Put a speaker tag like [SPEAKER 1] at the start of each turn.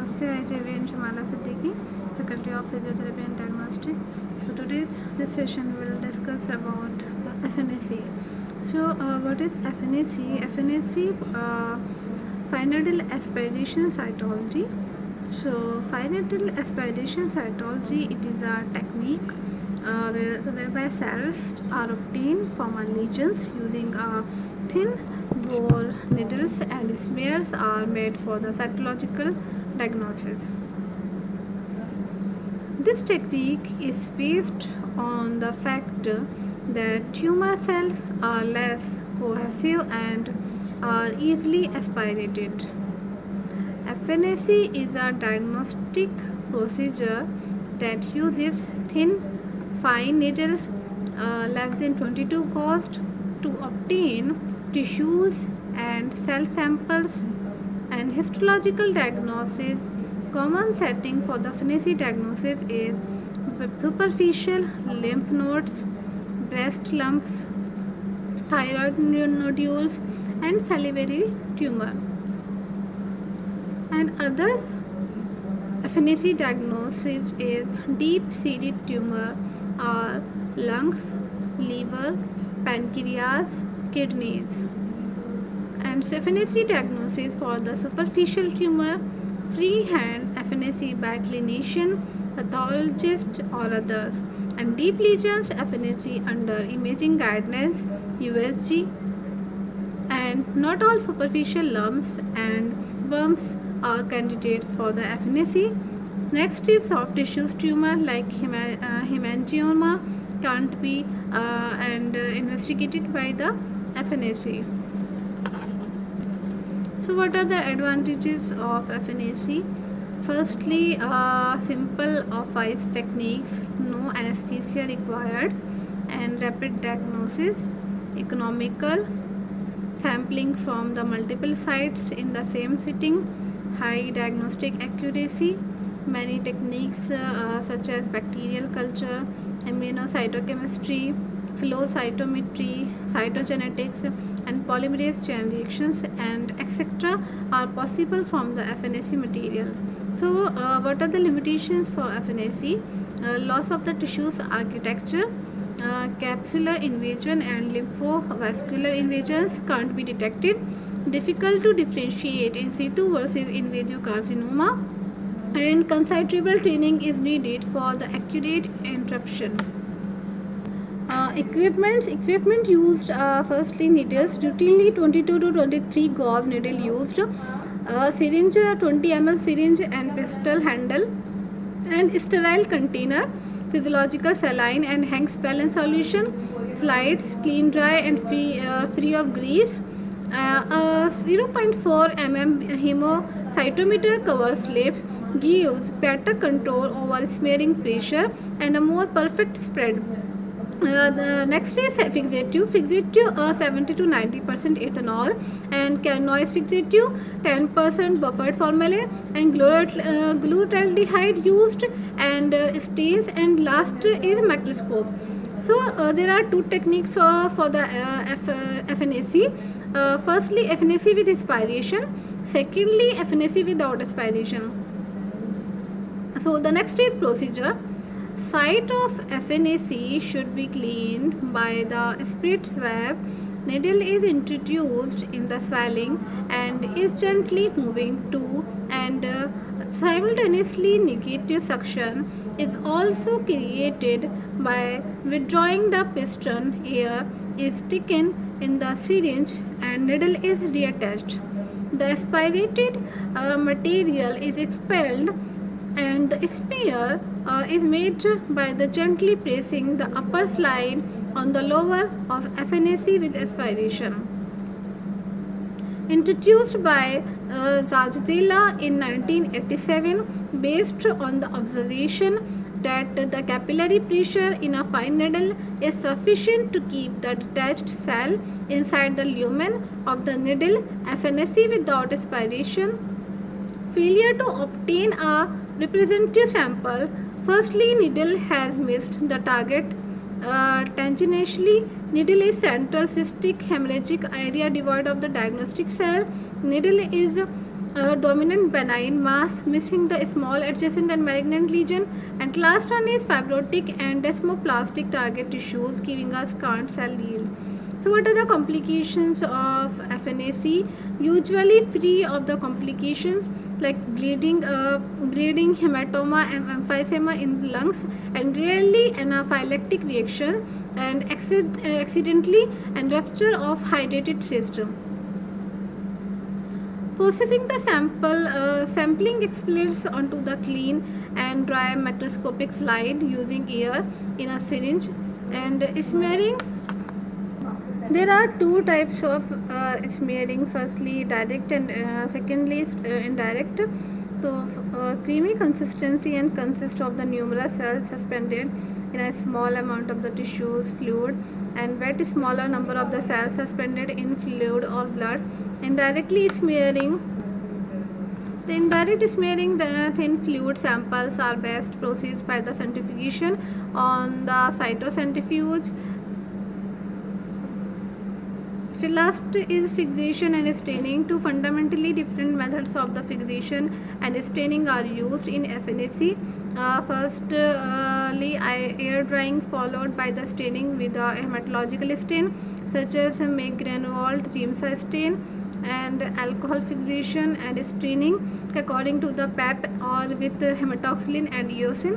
[SPEAKER 1] Namaste, I J.V.N. Shamala Siddiqui, Faculty of Physiotherapy and Diagnostic. So today this session will discuss about FNAC. So what is FNAC? FNAC, financial aspiration cytology. So financial aspiration cytology, it is a technique whereby cells are obtained from lesions using a thin bore needles, and smears are made for the cytological diagnosis. This technique is based on the fact that tumor cells are less cohesive and are easily aspirated. FNAC is a diagnostic procedure that uses thin, fine needles less than 22 gauge to obtain tissues and cell samples, and histological diagnosis. Common setting for the FNAC diagnosis is superficial lymph nodes, breast lumps, thyroid nodules, and salivary tumor. And other FNAC diagnosis is deep-seated tumor or lungs, liver, pancreas, kidneys. And FNAC diagnosis for the superficial tumor, freehand FNAC by clinician, pathologist or others, and deep lesions FNAC under imaging guidelines USG. And not all superficial lumps and bumps are candidates for the FNAC. Next is soft tissues tumor like hemangioma can't be investigated by the FNAC. So what are the advantages of FNAC? Firstly, simple office techniques, no anesthesia required, and rapid diagnosis, economical, sampling from the multiple sites in the same sitting, high diagnostic accuracy, many techniques such as bacterial culture, immunocytochemistry, flow cytometry, cytogenetics, and polymerase chain reactions, and etc. are possible from the FNAC material. So what are the limitations for FNAC? Loss of the tissue's architecture, capsular invasion and lymphovascular invasions can't be detected, difficult to differentiate in situ versus invasive carcinoma, and considerable training is needed for the accurate interruption. Equipment used, firstly needles, routinely 22 to 23 gauge needle used, syringe, 20 ml syringe and pistol handle, and sterile container, physiological saline and Hanks balance solution, slides, clean, dry and free of grease, 0.4 mm hemocytometer cover slips gives better control over smearing pressure and a more perfect spread. The next is fixative 70 to 90% ethanol, and noise fixative 10% buffered formalin and glutaraldehyde used, and stains, and last is microscope. So there are two techniques for the FNAC. Firstly, FNAC with aspiration, secondly FNAC without aspiration. So the next is procedure. Site of FNAC should be cleaned by the spirit swab. Needle is introduced in the swelling and is gently moving to, and simultaneously negative suction is also created by withdrawing the piston. Air is taken in the syringe and needle is reattached. The aspirated material is expelled, and the smear is made by the gently pressing the upper slide on the lower of FNAC with aspiration. Introduced by Zajzela in 1987 based on the observation that the capillary pressure in a fine needle is sufficient to keep the detached cell inside the lumen of the needle. FNAC without aspiration. Failure to obtain a representative sample. Firstly, needle has missed the target tangentially. Needle is central cystic hemorrhagic area devoid of the diagnostic cell. Needle is dominant benign mass, missing the small adjacent and malignant lesion, and last one is fibrotic and desmoplastic target tissues giving us scant cell yield. So what are the complications of FNAC? Usually free of the complications like bleeding, hematoma, and emphysema in the lungs, and rarely anaphylactic reaction, and accidentally and rupture of hydrated system. Processing the sampling explains onto the clean and dry microscopic slide using air in a syringe, and smearing. There are two types of smearing. Firstly, direct, and secondly, indirect. So, creamy consistency and consists of the numerous cells suspended in a small amount of the tissue's fluid, and wet smaller number of the cells suspended in fluid or blood. Indirectly smearing. The indirect smearing, the thin fluid samples are best processed by the centrifugation on the cytocentrifuge. So last is fixation and staining. Two fundamentally different methods of the fixation and staining are used in FNAC. Firstly, air drying followed by the staining with a hematological stain such as Megrenold, Giemsa stain, and alcohol fixation and staining according to the PEP or with hematoxylin and eosin.